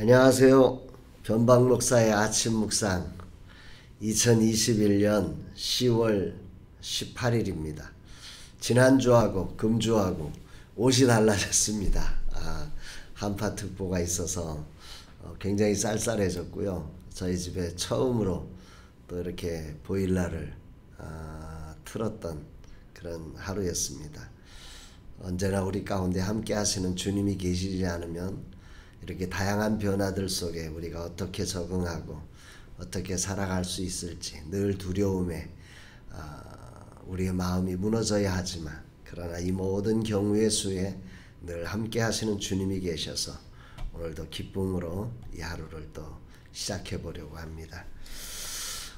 안녕하세요. 변방 목사의 아침 묵상 2021년 10월 18일입니다. 지난주하고 금주하고 옷이 달라졌습니다. 한파특보가 있어서 굉장히 쌀쌀해졌고요. 저희 집에 처음으로 또 이렇게 보일러를 틀었던 그런 하루였습니다. 언제나 우리 가운데 함께 하시는 주님이 계시지 않으면 이렇게 다양한 변화들 속에 우리가 어떻게 적응하고 어떻게 살아갈 수 있을지 늘 두려움에 우리의 마음이 무너져야 하지만, 그러나 이 모든 경우의 수에 늘 함께 하시는 주님이 계셔서 오늘도 기쁨으로 이 하루를 또 시작해 보려고 합니다.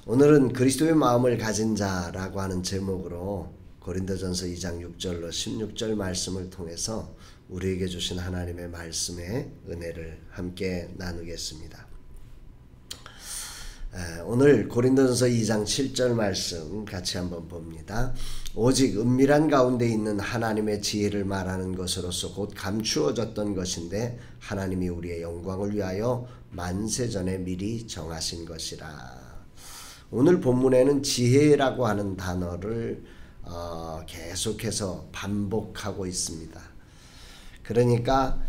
오늘은 그리스도의 마음을 가진 자라고 하는 제목으로 고린도전서 2장 6절로 16절 말씀을 통해서 우리에게 주신 하나님의 말씀의 은혜를 함께 나누겠습니다. 오늘 고린도전서 2장 7절 말씀 같이 한번 봅니다. 오직 은밀한 가운데 있는 하나님의 지혜를 말하는 것으로서 곧 감추어졌던 것인데 하나님이 우리의 영광을 위하여 만세전에 미리 정하신 것이라. 오늘 본문에는 지혜라고 하는 단어를 계속해서 반복하고 있습니다. 그러니까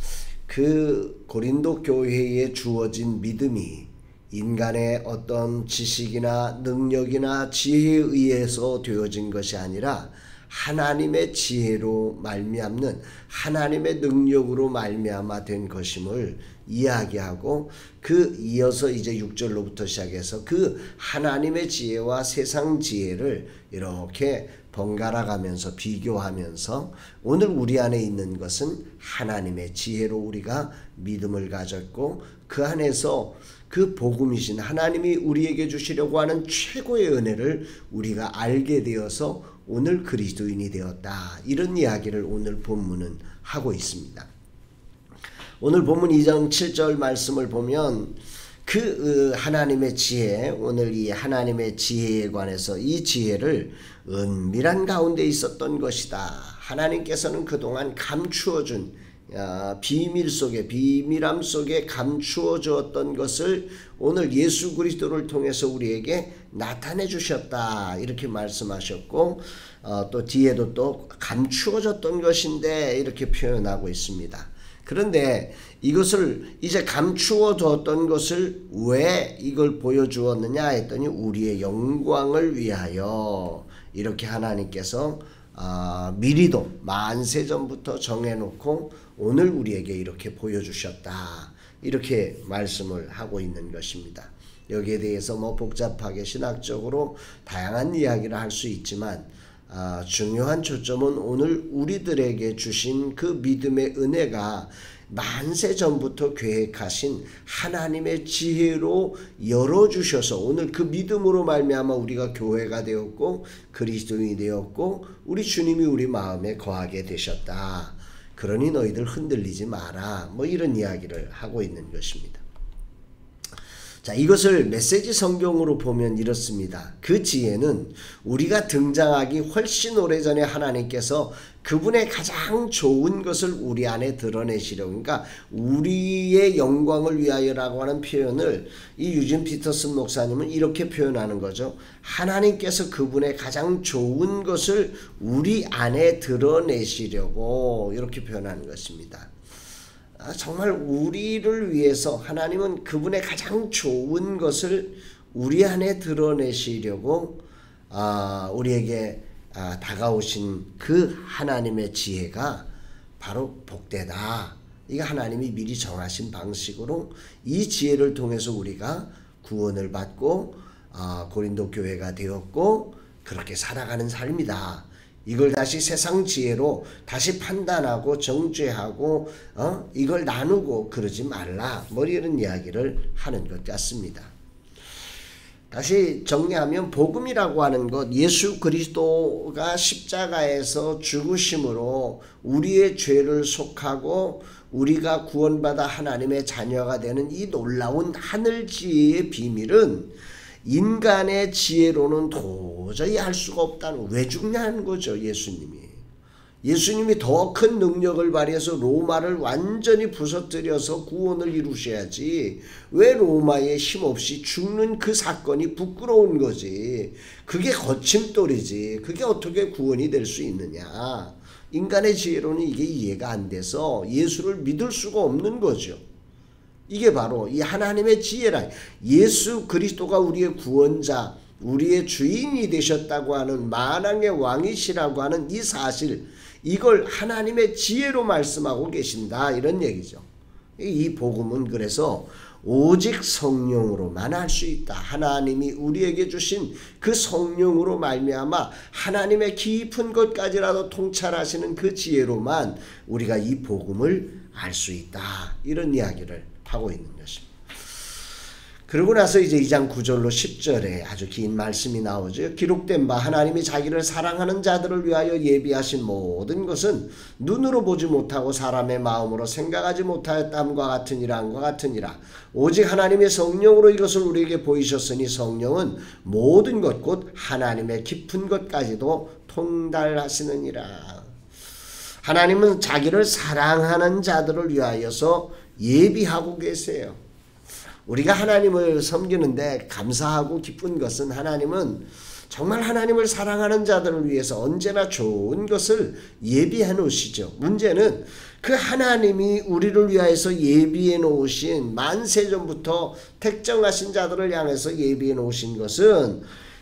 그 고린도 교회에 주어진 믿음이 인간의 어떤 지식이나 능력이나 지혜에 의해서 되어진 것이 아니라 하나님의 지혜로 말미암는 하나님의 능력으로 말미암아 된 것임을 이야기하고, 그 이어서 이제 6절로부터 시작해서 그 하나님의 지혜와 세상 지혜를 이렇게 번갈아 가면서 비교하면서 오늘 우리 안에 있는 것은 하나님의 지혜로 우리가 믿음을 가졌고, 그 안에서 그 복음이신 하나님이 우리에게 주시려고 하는 최고의 은혜를 우리가 알게 되어서 오늘 그리스도인이 되었다. 이런 이야기를 오늘 본문은 하고 있습니다. 오늘 본문 2장 7절 말씀을 보면 그 하나님의 지혜, 오늘 이 하나님의 지혜에 관해서 이 지혜를 은밀한 가운데 있었던 것이다. 하나님께서는 그동안 감추어준 비밀 속에, 비밀함 속에 감추어 주었던 것을 오늘 예수 그리스도를 통해서 우리에게 나타내 주셨다. 이렇게 말씀하셨고, 또 뒤에도 또 감추어졌던 것인데 이렇게 표현하고 있습니다. 그런데 이것을 이제 감추어 뒀던 것을 왜 이걸 보여주었느냐 했더니 우리의 영광을 위하여, 이렇게 하나님께서 미리도 만세전부터 정해놓고 오늘 우리에게 이렇게 보여주셨다. 이렇게 말씀을 하고 있는 것입니다. 여기에 대해서 복잡하게 신학적으로 다양한 이야기를 할 수 있지만 중요한 초점은 오늘 우리들에게 주신 그 믿음의 은혜가 만세 전부터 계획하신 하나님의 지혜로 열어주셔서 오늘 그 믿음으로 말미암아 우리가 교회가 되었고 그리스도인이 되었고 우리 주님이 우리 마음에 거하게 되셨다. 그러니 너희들 흔들리지 마라. 이런 이야기를 하고 있는 것입니다. 자, 이것을 메시지 성경으로 보면 이렇습니다. 그 지혜는 우리가 등장하기 훨씬 오래전에 하나님께서 그분의 가장 좋은 것을 우리 안에 드러내시려고, 그러니까 우리의 영광을 위하여라고 하는 표현을 이 유진 피터슨 목사님은 이렇게 표현하는 거죠. 하나님께서 그분의 가장 좋은 것을 우리 안에 드러내시려고 이렇게 표현하는 것입니다. 정말 우리를 위해서 하나님은 그분의 가장 좋은 것을 우리 안에 드러내시려고 우리에게 다가오신 그 하나님의 지혜가 바로 복되다. 이거 하나님이 미리 정하신 방식으로 이 지혜를 통해서 우리가 구원을 받고 고린도 교회가 되었고 그렇게 살아가는 삶이다. 이걸 다시 세상 지혜로 다시 판단하고 정죄하고 이걸 나누고 그러지 말라. 이런 이야기를 하는 것 같습니다. 다시 정리하면 복음이라고 하는 것, 예수 그리스도가 십자가에서 죽으심으로 우리의 죄를 속하고 우리가 구원받아 하나님의 자녀가 되는 이 놀라운 하늘 지혜의 비밀은 인간의 지혜로는 도저히 알 수가 없다는, 왜 죽냐는 거죠. 예수님이 예수님이 더 큰 능력을 발휘해서 로마를 완전히 부서뜨려서 구원을 이루셔야지 왜 로마에 힘없이 죽는 그 사건이 부끄러운 거지. 그게 거침돌이지. 그게 어떻게 구원이 될 수 있느냐. 인간의 지혜로는 이게 이해가 안 돼서 예수를 믿을 수가 없는 거죠. 이게 바로 이 하나님의 지혜라. 예수 그리스도가 우리의 구원자, 우리의 주인이 되셨다고 하는 만왕의 왕이시라고 하는 이 사실, 이걸 하나님의 지혜로 말씀하고 계신다, 이런 얘기죠. 이 복음은 그래서 오직 성령으로만 할 수 있다. 하나님이 우리에게 주신 그 성령으로 말미암아 하나님의 깊은 것까지라도 통찰하시는 그 지혜로만 우리가 이 복음을 알 수 있다, 이런 이야기를 하고 있는 것입니다. 그러고 나서 이제 2장 9절로 10절에 아주 긴 말씀이 나오죠. 기록된 바 하나님이 자기를 사랑하는 자들을 위하여 예비하신 모든 것은 눈으로 보지 못하고 사람의 마음으로 생각하지 못하였다함과 같으니라 함과 같으니라. 오직 하나님의 성령으로 이것을 우리에게 보이셨으니 성령은 모든 것 곧 하나님의 깊은 것까지도 통달하시느니라. 하나님은 자기를 사랑하는 자들을 위하여서 예비하고 계세요. 우리가 하나님을 섬기는데 감사하고 기쁜 것은 하나님은 정말 하나님을 사랑하는 자들을 위해서 언제나 좋은 것을 예비해 놓으시죠. 문제는 그 하나님이 우리를 위하여서 예비해 놓으신 만세전부터 택정하신 자들을 향해서 예비해 놓으신 것은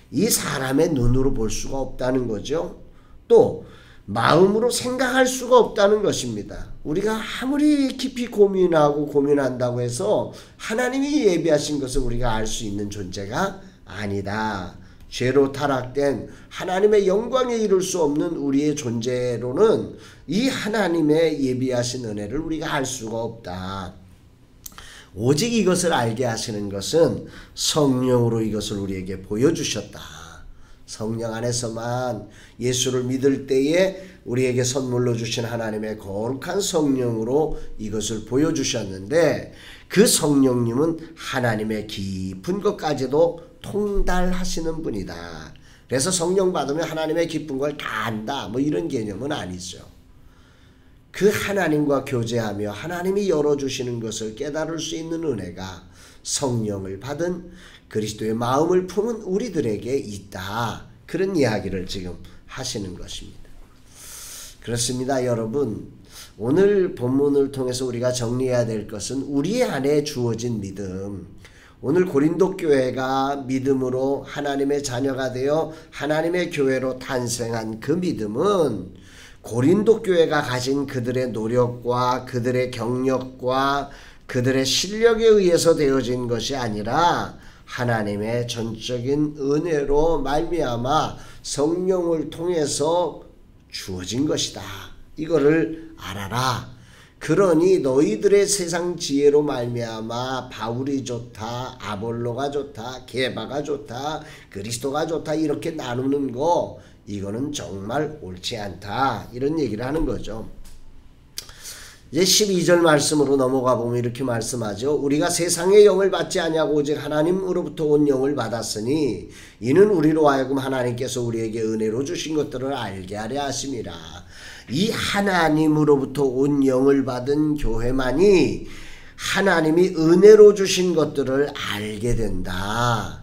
이 사람의 눈으로 볼 수가 없다는 거죠. 또 마음으로 생각할 수가 없다는 것입니다. 우리가 아무리 깊이 고민하고 고민한다고 해서 하나님이 예비하신 것을 우리가 알 수 있는 존재가 아니다. 죄로 타락된 하나님의 영광에 이를 수 없는 우리의 존재로는 이 하나님의 예비하신 은혜를 우리가 알 수가 없다. 오직 이것을 알게 하시는 것은 성령으로 이것을 우리에게 보여주셨다. 성령 안에서만 예수를 믿을 때에 우리에게 선물로 주신 하나님의 거룩한 성령으로 이것을 보여주셨는데, 그 성령님은 하나님의 깊은 것까지도 통달하시는 분이다. 그래서 성령 받으면 하나님의 깊은 걸 다 안다, 뭐 이런 개념은 아니죠. 그 하나님과 교제하며 하나님이 열어주시는 것을 깨달을 수 있는 은혜가 성령을 받은 그리스도의 마음을 품은 우리들에게 있다. 그런 이야기를 지금 하시는 것입니다. 그렇습니다, 여러분. 오늘 본문을 통해서 우리가 정리해야 될 것은 우리 안에 주어진 믿음. 오늘 고린도 교회가 믿음으로 하나님의 자녀가 되어 하나님의 교회로 탄생한 그 믿음은 고린도 교회가 가진 그들의 노력과 그들의 경력과 그들의 실력에 의해서 되어진 것이 아니라 하나님의 전적인 은혜로 말미암아 성령을 통해서 주어진 것이다. 이거를 알아라. 그러니 너희들의 세상 지혜로 말미암아 바울이 좋다, 아볼로가 좋다, 게바가 좋다, 그리스도가 좋다 이렇게 나누는 거, 이거는 정말 옳지 않다. 이런 얘기를 하는 거죠. 이제 12절 말씀으로 넘어가 보면 이렇게 말씀하죠. 우리가 세상의 영을 받지 아니하고 오직 하나님으로부터 온 영을 받았으니 이는 우리로 하여금 하나님께서 우리에게 은혜로 주신 것들을 알게 하려 하심이라. 이 하나님으로부터 온 영을 받은 교회만이 하나님이 은혜로 주신 것들을 알게 된다.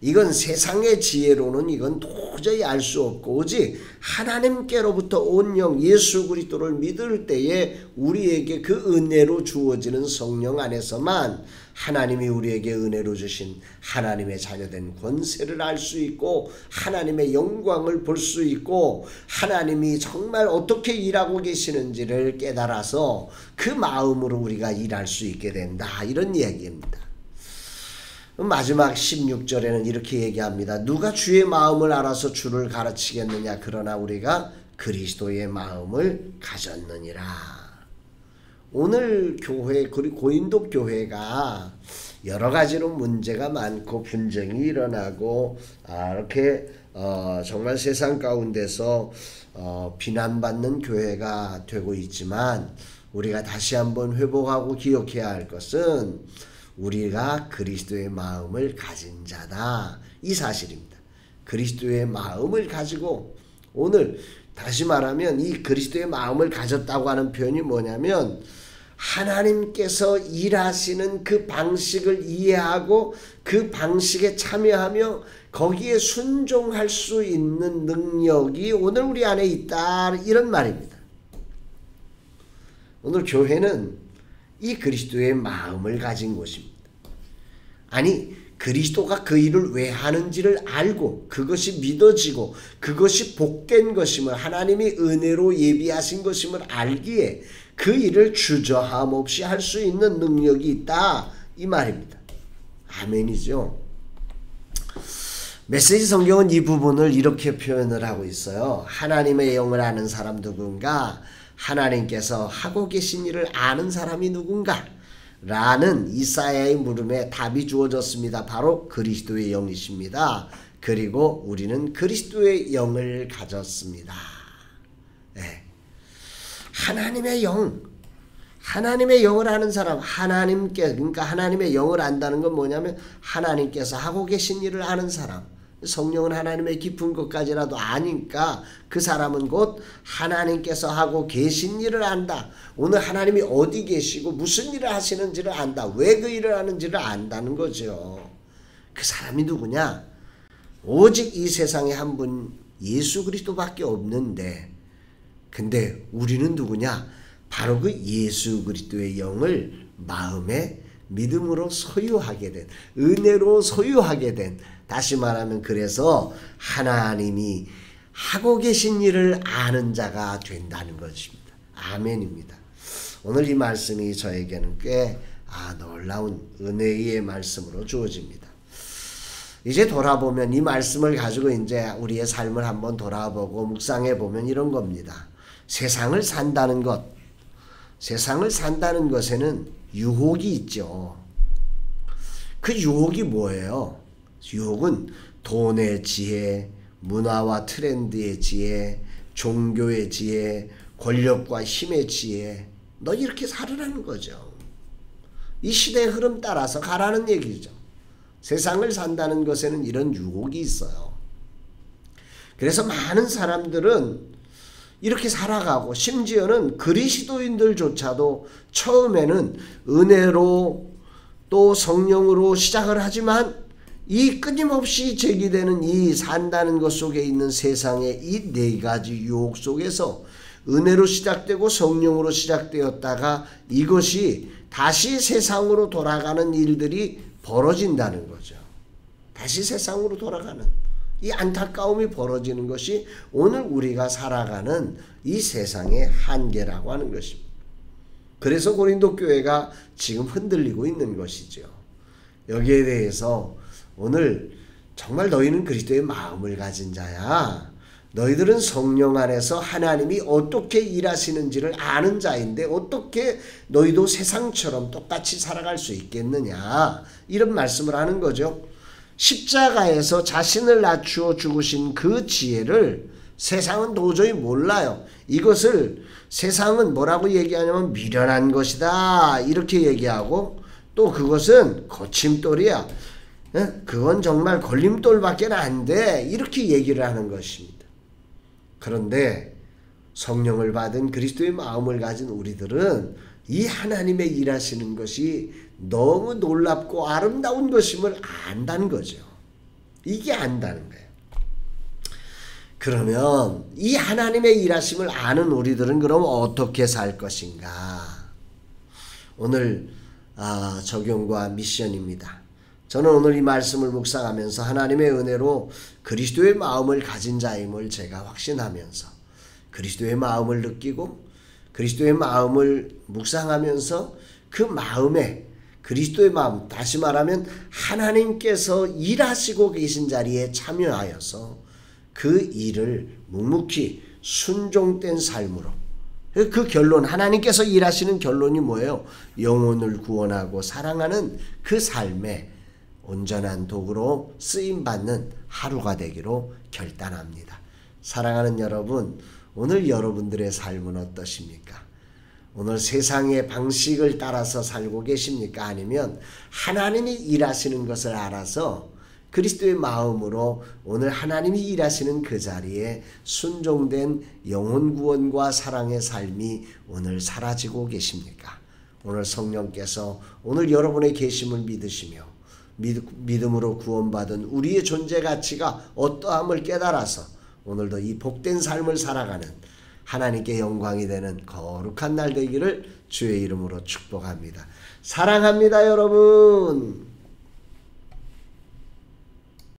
이건 세상의 지혜로는 이건 도저히 알 수 없고 오직 하나님께로부터 온 영 예수 그리스도를 믿을 때에 우리에게 그 은혜로 주어지는 성령 안에서만 하나님이 우리에게 은혜로 주신 하나님의 자녀된 권세를 알 수 있고 하나님의 영광을 볼 수 있고 하나님이 정말 어떻게 일하고 계시는지를 깨달아서 그 마음으로 우리가 일할 수 있게 된다. 이런 이야기입니다. 마지막 16절에는 이렇게 얘기합니다. 누가 주의 마음을 알아서 주를 가르치겠느냐. 그러나 우리가 그리스도의 마음을 가졌느니라. 오늘 교회, 그리고 고린도 교회가 여러 가지로 문제가 많고 분쟁이 일어나고 이렇게 정말 세상 가운데서 비난받는 교회가 되고 있지만 우리가 다시 한번 회복하고 기억해야 할 것은 우리가 그리스도의 마음을 가진 자다. 이 사실입니다. 그리스도의 마음을 가지고 오늘 다시 말하면 이 그리스도의 마음을 가졌다고 하는 표현이 뭐냐면 하나님께서 일하시는 그 방식을 이해하고 그 방식에 참여하며 거기에 순종할 수 있는 능력이 오늘 우리 안에 있다, 이런 말입니다. 오늘 교회는 이 그리스도의 마음을 가진 곳입니다. 아니, 그리스도가 그 일을 왜 하는지를 알고 그것이 믿어지고 그것이 복된 것임을, 하나님이 은혜로 예비하신 것임을 알기에 그 일을 주저함 없이 할 수 있는 능력이 있다, 이 말입니다. 아멘이죠. 메시지 성경은 이 부분을 이렇게 표현을 하고 있어요. 하나님의 영을 아는 사람 누군가? 하나님께서 하고 계신 일을 아는 사람이 누군가? 라는 이사야의 물음에 답이 주어졌습니다. 바로 그리스도의 영이십니다. 그리고 우리는 그리스도의 영을 가졌습니다. 네. 하나님의 영, 하나님의 영을 아는 사람, 그러니까 하나님의 영을 안다는 건 뭐냐면 하나님께서 하고 계신 일을 아는 사람. 성령은 하나님의 깊은 것까지라도 아니까 그 사람은 곧 하나님께서 하고 계신 일을 안다. 오늘 하나님이 어디 계시고 무슨 일을 하시는지를 안다. 왜 그 일을 하는지를 안다는 거죠. 그 사람이 누구냐? 오직 이 세상에 한 분 예수 그리스도밖에 없는데, 근데 우리는 누구냐? 바로 그 예수 그리스도의 영을 마음에 믿음으로 소유하게 된, 은혜로 소유하게 된, 다시 말하면 그래서 하나님이 하고 계신 일을 아는 자가 된다는 것입니다. 아멘입니다. 오늘 이 말씀이 저에게는 꽤 놀라운 은혜의 말씀으로 주어집니다. 이제 돌아보면 이 말씀을 가지고 이제 우리의 삶을 한번 돌아보고 묵상해 보면 이런 겁니다. 세상을 산다는 것, 세상을 산다는 것에는 유혹이 있죠. 그 유혹이 뭐예요? 유혹은 돈의 지혜, 문화와 트렌드의 지혜, 종교의 지혜, 권력과 힘의 지혜, 너 이렇게 살으라는 거죠. 이 시대의 흐름 따라서 가라는 얘기죠. 세상을 산다는 것에는 이런 유혹이 있어요. 그래서 많은 사람들은 이렇게 살아가고, 심지어는 그리스도인들조차도 처음에는 은혜로 또 성령으로 시작을 하지만 이 끊임없이 제기되는 이 산다는 것 속에 있는 세상의 이 네 가지 유혹 속에서 은혜로 시작되고 성령으로 시작되었다가 이것이 다시 세상으로 돌아가는 일들이 벌어진다는 거죠. 다시 세상으로 돌아가는 이 안타까움이 벌어지는 것이 오늘 우리가 살아가는 이 세상의 한계라고 하는 것입니다. 그래서 고린도 교회가 지금 흔들리고 있는 것이죠. 여기에 대해서 오늘 정말 너희는 그리스도의 마음을 가진 자야. 너희들은 성령 안에서 하나님이 어떻게 일하시는지를 아는 자인데 어떻게 너희도 세상처럼 똑같이 살아갈 수 있겠느냐. 이런 말씀을 하는 거죠. 십자가에서 자신을 낮추어 죽으신 그 지혜를 세상은 도저히 몰라요. 이것을 세상은 뭐라고 얘기하냐면 미련한 것이다. 이렇게 얘기하고 또 그것은 거침돌이야. 그건 정말 걸림돌밖에 안 돼. 이렇게 얘기를 하는 것입니다. 그런데 성령을 받은 그리스도의 마음을 가진 우리들은 이 하나님의 일하시는 것이 너무 놀랍고 아름다운 것임을 안다는 거죠. 이게 안다는 거예요. 그러면 이 하나님의 일하심을 아는 우리들은 그럼 어떻게 살 것인가? 오늘 적용과 미션입니다. 저는 오늘 이 말씀을 묵상하면서 하나님의 은혜로 그리스도의 마음을 가진 자임을 제가 확신하면서 그리스도의 마음을 느끼고 그리스도의 마음을 묵상하면서 그 마음에 그리스도의 마음, 다시 말하면 하나님께서 일하시고 계신 자리에 참여하여서 그 일을 묵묵히 순종된 삶으로, 그 결론, 하나님께서 일하시는 결론이 뭐예요? 영혼을 구원하고 사랑하는 그 삶에 온전한 도구로 쓰임받는 하루가 되기로 결단합니다. 사랑하는 여러분, 오늘 여러분들의 삶은 어떠십니까? 오늘 세상의 방식을 따라서 살고 계십니까? 아니면 하나님이 일하시는 것을 알아서 그리스도의 마음으로 오늘 하나님이 일하시는 그 자리에 순종된 영혼 구원과 사랑의 삶이 오늘 사라지고 계십니까? 오늘 성령께서 오늘 여러분의 계심을 믿으시며 믿음으로 구원받은 우리의 존재 가치가 어떠함을 깨달아서 오늘도 이 복된 삶을 살아가는 하나님께 영광이 되는 거룩한 날 되기를 주의 이름으로 축복합니다. 사랑합니다, 여러분.